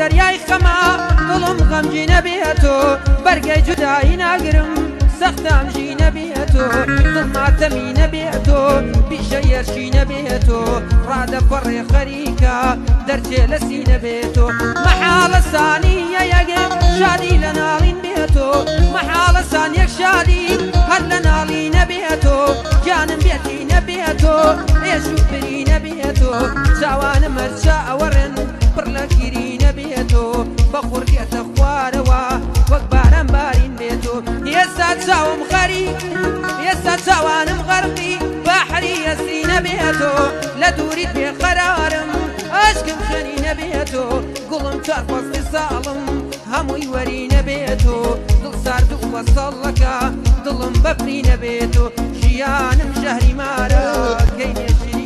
دەریای خەما دڵم غەمگی نەبێتۆ بەرگەی جودایی ناگرم سەختام ژی نەبێتۆ دڵماتەمی نەبێتۆ پیشە یەرشی نەبێتۆ ڕادەپەڕێ خەریکە دەرچێ لەسی نەبێتۆ مەحاڵە سانیە یەگێک شادی لە ناڵین بێتۆ مەحاڵە سانیەک شادی هەر لە ناڵی نەبێتۆ گیانم بێتی نەبێتۆ ئێش و پری نەبێتۆ چاوانم هەرچا ئەوەڕێن پڕ لە گیری نەبێتۆ بە خوڕکێتە خوارەوە وەک باران بارین بێتۆ ئێستا چاوم خەریک ئێستا چاوانم غەرقی بەحری ئەسری نەبێتۆ لە دووریت بێقەرارم ئاشکم خوێنی نەبێتۆ گوڵم چوار فەسڵی ساڵم هەمووی وەری نەبێتۆ دڵ سارد و وەسەڵەکە دڵم بەفری نەبێتۆ ژیانم شەهری مارە کەی نێشی